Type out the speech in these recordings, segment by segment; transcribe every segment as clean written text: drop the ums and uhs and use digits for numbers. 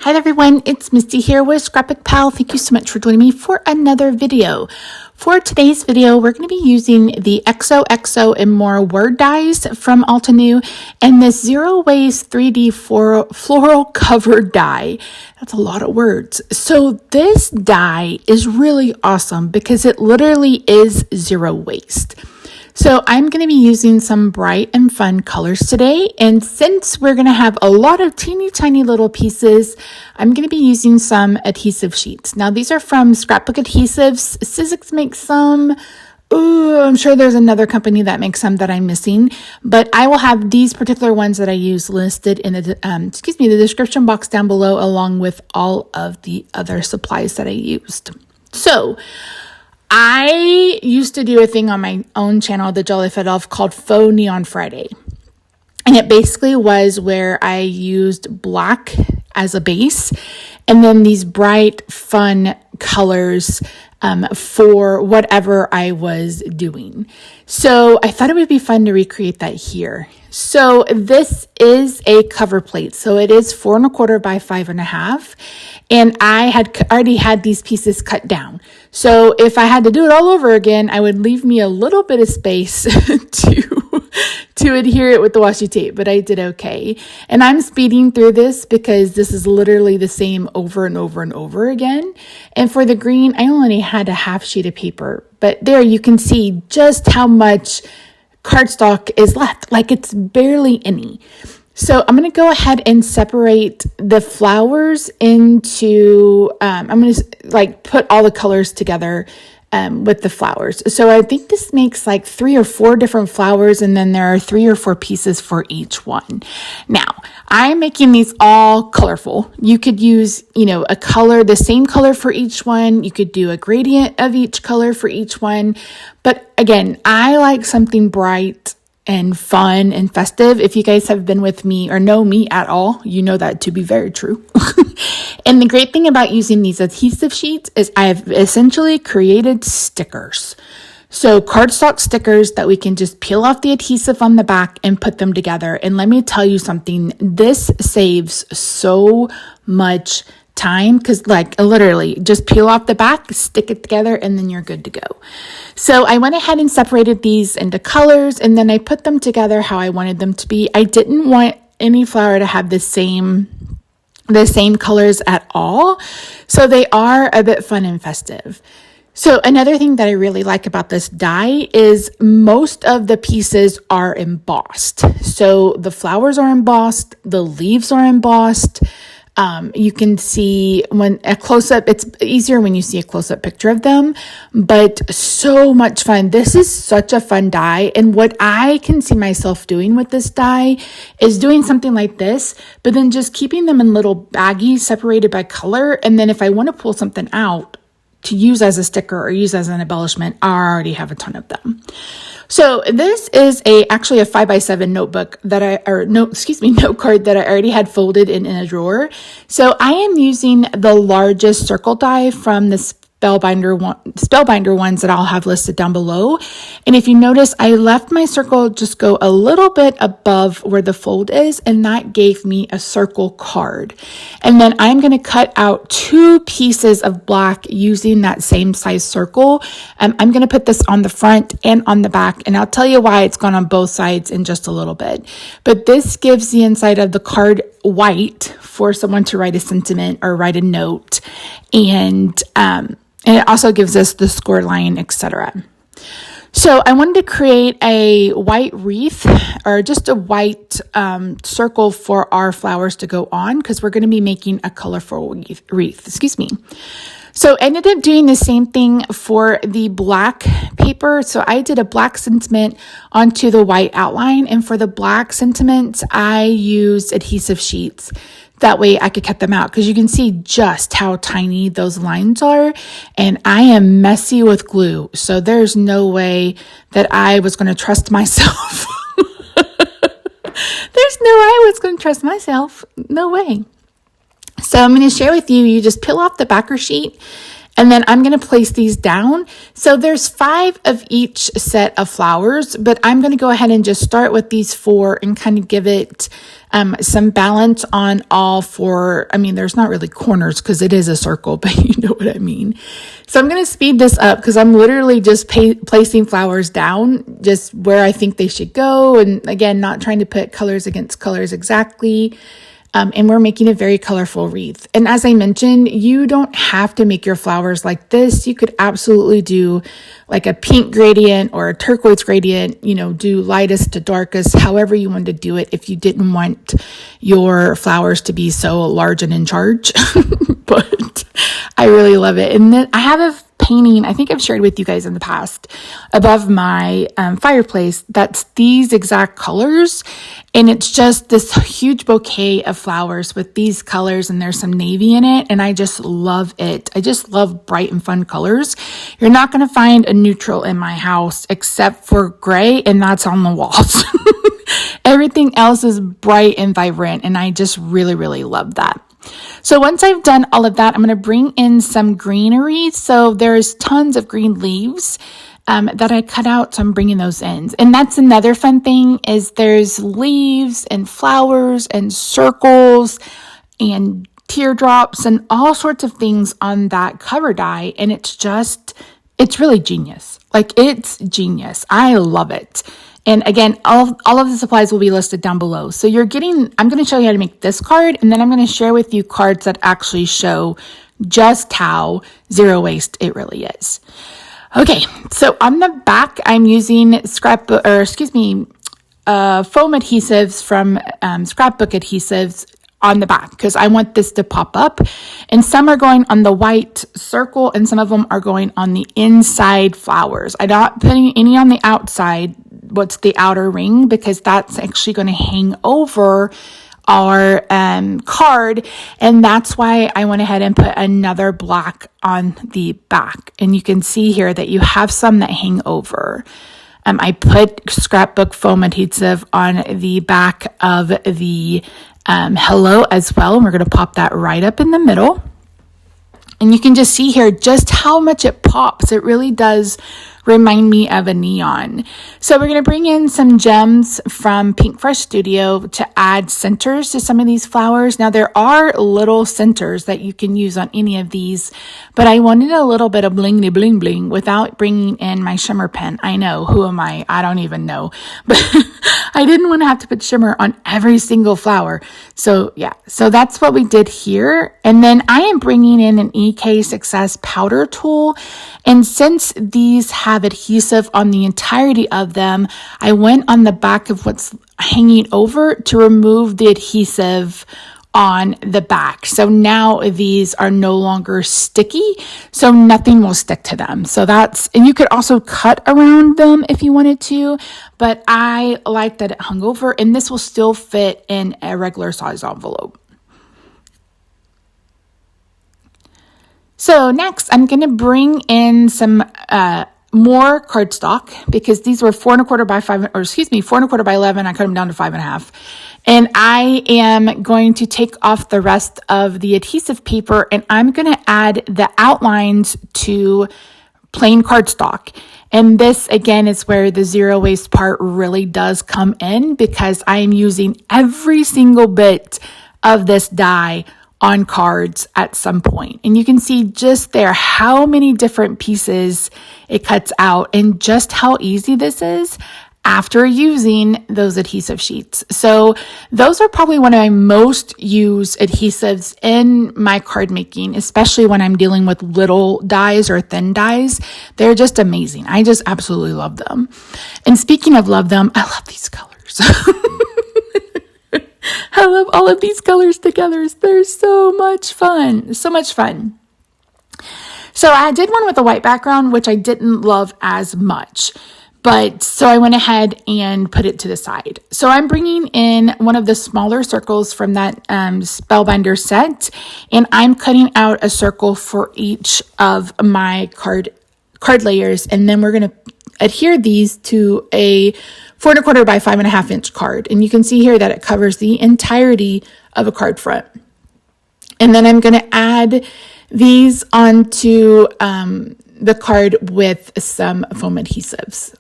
Hi everyone, it's Misty here with ScrapbookPal. Thank you so much for joining me for another video. For today's video, we're going to be using the XOXO and more word dies from Altenew and this Zero Waste 3D floral cover die. That's a lot of words. So this die is really awesome because it literally is zero waste. So I'm going to be using some bright and fun colors today. And since we're going to have a lot of teeny tiny little pieces, I'm going to be using some adhesive sheets. Now these are from Scrapbook Adhesives. Sizzix makes some. Ooh, I'm sure there's another company that makes some that I'm missing, but I will have these particular ones that I use listed in the description box down below, along with all of the other supplies that I used. So I used to do a thing on my own channel, the Jolly Fed Elf, called Faux Neon Friday. And it basically was where I used black as a base and then these bright, fun colors for whatever I was doing. So I thought it would be fun to recreate that here. So this is a cover plate. So it is 4 1/4 by 5 1/2. And I had already had these pieces cut down. So if I had to do it all over again, I would leave me a little bit of space to adhere it with the washi tape, but I did okay. And I'm speeding through this because this is literally the same over and over and over again. And for the green, I only had a half sheet of paper, but there you can see just how much cardstock is left. Like it's barely any. So I'm going to go ahead and separate the flowers into, I'm going to put all the colors together with the flowers. So I think this makes like 3 or 4 different flowers, and then there are 3 or 4 pieces for each one. Now, I'm making these all colorful. You could use, a color, the same color for each one. You could do a gradient of each color for each one. But again, I like something bright and fun and festive. If you guys have been with me or know me at all, you know that to be very true. And the great thing about using these adhesive sheets is I've essentially created stickers. So cardstock stickers that we can just peel off the adhesive on the back and put them together. And let me tell you something, this saves so much time because literally just peel off the back, stick it together, and then you're good to go. So I went ahead and separated these into colors, and then I put them together how I wanted them to be. I didn't want any flower to have the same colors at all. So they are a bit fun and festive. So another thing that I really like about this die is most of the pieces are embossed. So the flowers are embossed, the leaves are embossed. You can see when a close-up, it's easier when you see a close-up picture of them, but so much fun. This is such a fun die. And what I can see myself doing with this die is doing something like this, but then just keeping them in little baggies separated by color. And then if I want to pull something out to use as a sticker or use as an embellishment, I already have a ton of them. So this is actually a 5x7 notebook note card that I already had folded in a drawer. So I am using the largest circle die from the Spellbinder ones that I'll have listed down below. And if you notice, I left my circle just go a little bit above where the fold is, and that gave me a circle card. And then I'm going to cut out 2 pieces of black using that same size circle. I'm going to put this on the front and on the back, and I'll tell you why it's gone on both sides in just a little bit. But this gives the inside of the card white for someone to write a sentiment or write a note. And it also gives us the score line, etc. So I wanted to create a white wreath or just a white circle for our flowers to go on because we're going to be making a colorful wreath. So I ended up doing the same thing for the black paper. So I did a black sentiment onto the white outline. And for the black sentiments, I used adhesive sheets. That way I could cut them out because you can see just how tiny those lines are. And I am messy with glue. So there's no way that I was going to trust myself. There's no way I was going to trust myself. No way. So I'm going to share with you, you just peel off the backer sheet And then I'm going to place these down. So there's 5 of each set of flowers, but I'm going to go ahead and just start with these 4 and kind of give it some balance on all 4. I mean, there's not really corners because it is a circle, but you know what I mean. So I'm going to speed this up because I'm literally just placing flowers down just where I think they should go. And again, not trying to put colors against colors exactly. And we're making a very colorful wreath. And as I mentioned, you don't have to make your flowers like this. You could absolutely do like a pink gradient or a turquoise gradient, you know, do lightest to darkest, however you wanted to do it if you didn't want your flowers to be so large and in charge. But I really love it. And then I have a painting, I think I've shared with you guys in the past, above my fireplace that's these exact colors. And it's just this huge bouquet of flowers with these colors, and there's some navy in it. And I just love it. I just love bright and fun colors. You're not going to find a neutral in my house except for gray, and that's on the walls. Everything else is bright and vibrant, and I just really, really love that. So once I've done all of that, I'm going to bring in some greenery. So there's tons of green leaves that I cut out, so I'm bringing those in. And that's another fun thing is there's leaves and flowers and circles and teardrops and all sorts of things on that cover die. And it's really genius. Like, it's genius. I love it. And again, all of the supplies will be listed down below. So I'm going to show you how to make this card, and then I'm going to share with you cards that actually show just how zero waste it really is. Okay, so on the back, I'm using foam adhesives from Scrapbook Adhesives on the back because I want this to pop up. And some are going on the white circle and some of them are going on the inside flowers. I'm not putting any on the outside, what's the outer ring, because that's actually going to hang over our card, and that's why I went ahead and put another black on the back. And you can see here that you have some that hang over. I put Scrapbook foam adhesive on the back of the hello as well, and we're going to pop that right up in the middle. And you can just see here just how much it pops. It really does remind me of a neon. So we're going to bring in some gems from Pinkfresh Studio to add centers to some of these flowers. Now there are little centers that you can use on any of these, but I wanted a little bit of bling bling bling without bringing in my shimmer pen. I know, who am I? I don't even know, but I didn't want to have to put shimmer on every single flower. So yeah, so that's what we did here. And then I am bringing in an EK Success powder tool. And since these have adhesive on the entirety of them, I went on the back of what's hanging over to remove the adhesive on the back. So now these are no longer sticky, so nothing will stick to them. So and you could also cut around them if you wanted to, but I like that it hung over, and this will still fit in a regular size envelope. So next, I'm going to bring in some more cardstock because these were 4 1/4 by 4 1/4 by 11. I cut them down to 5 1/2. And I am going to take off the rest of the adhesive paper, and I'm going to add the outlines to plain cardstock. And this, again, is where the zero waste part really does come in because I am using every single bit of this die on cards at some point. And you can see just there how many different pieces it cuts out and just how easy this is after using those adhesive sheets. So those are probably one of my most used adhesives in my card making, especially when I'm dealing with little dies or thin dies. They're just amazing. I just absolutely love them. And speaking of love them, I love these colors. I love all of these colors together. They're so much fun. So much fun. So I did one with a white background, which I didn't love as much. So I went ahead and put it to the side. So I'm bringing in one of the smaller circles from that Spellbinders set, and I'm cutting out a circle for each of my card layers, and then we're going to adhere these to a 4 1/4 by 5 1/2 inch card. And you can see here that it covers the entirety of a card front. And then I'm going to add these onto the card with some foam adhesives.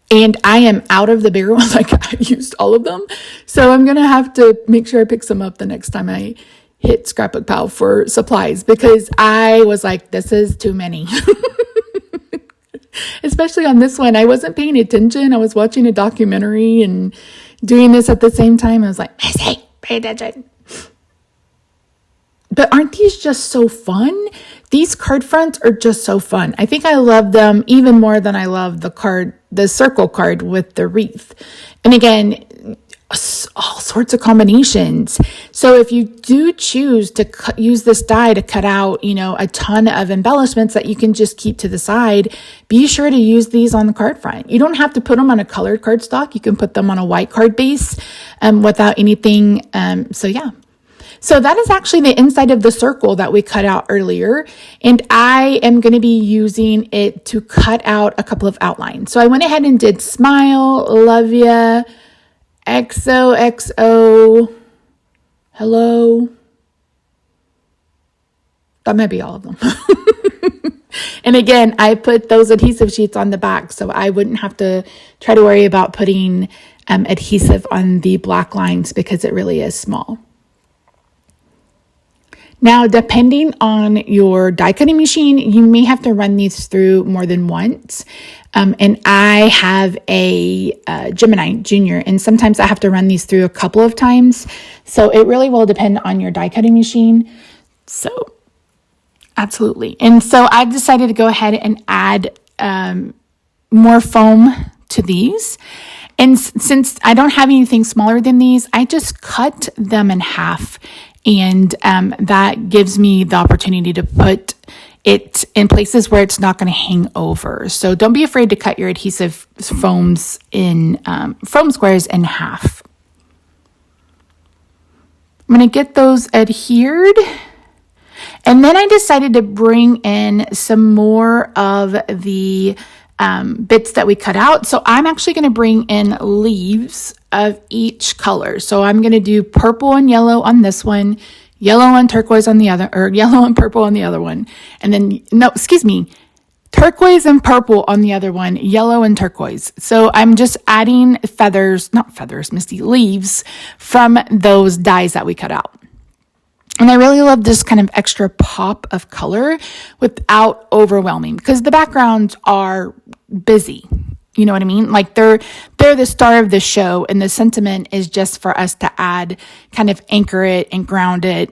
And I am out of the bigger ones. Like, I used all of them. So I'm going to have to make sure I pick some up the next time I hit ScrapbookPal for supplies, because I was like, this is too many. Especially on this one. I wasn't paying attention. I was watching a documentary and doing this at the same time. I was like, Misty, pay attention. But aren't these just so fun? These card fronts are just so fun. I think I love them even more than I love the circle card with the wreath. And again, all sorts of combinations. So if you do choose to use this die to cut out, a ton of embellishments that you can just keep to the side, be sure to use these on the card front. You don't have to put them on a colored cardstock. You can put them on a white card base without anything. So yeah. So that is actually the inside of the circle that we cut out earlier. And I am going to be using it to cut out a couple of outlines. So I went ahead and did Smile, Love Ya, XOXO, Hello. That might be all of them. And again, I put those adhesive sheets on the back so I wouldn't have to try to worry about putting adhesive on the black lines because it really is small. Now, depending on your die cutting machine, you may have to run these through more than once. And I have a Gemini Junior, and sometimes I have to run these through a couple of times. So it really will depend on your die cutting machine. So absolutely. And so I decided to go ahead and add more foam to these. And since I don't have anything smaller than these, I just cut them in half. And that gives me the opportunity to put it in places where it's not going to hang over. So don't be afraid to cut your adhesive foams in foam squares in half. I'm going to get those adhered. And then I decided to bring in some more of the bits that we cut out. So I'm actually going to bring in leaves of each color. So I'm going to do purple and yellow on this one, yellow and turquoise on the other, or yellow and purple on the other one. And then, turquoise and purple on the other one, yellow and turquoise. So I'm just adding leaves from those dies that we cut out. And I really love this kind of extra pop of color without overwhelming, because the backgrounds are busy. You know what I mean? Like they're the star of the show, and the sentiment is just for us to add, kind of anchor it and ground it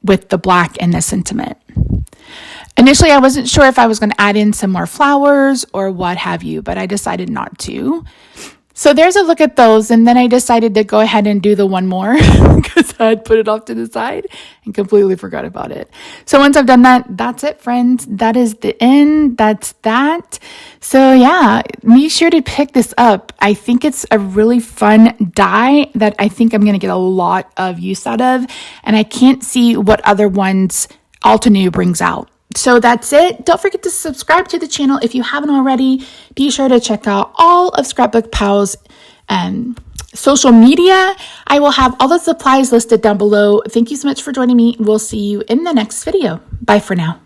with the black and the sentiment. Initially, I wasn't sure if I was going to add in some more flowers or what have you, but I decided not to. So there's a look at those, and then I decided to go ahead and do the one more because I had put it off to the side and completely forgot about it. So once I've done that, that's it, friends. That is the end. That's that. So yeah, be sure to pick this up. I think it's a really fun die that I think I'm going to get a lot of use out of, and I can't see what other ones Altenew brings out. So that's it. Don't forget to subscribe to the channel if you haven't already. Be sure to check out all of ScrapbookPal's social media. I will have all the supplies listed down below. Thank you so much for joining me. We'll see you in the next video. Bye for now.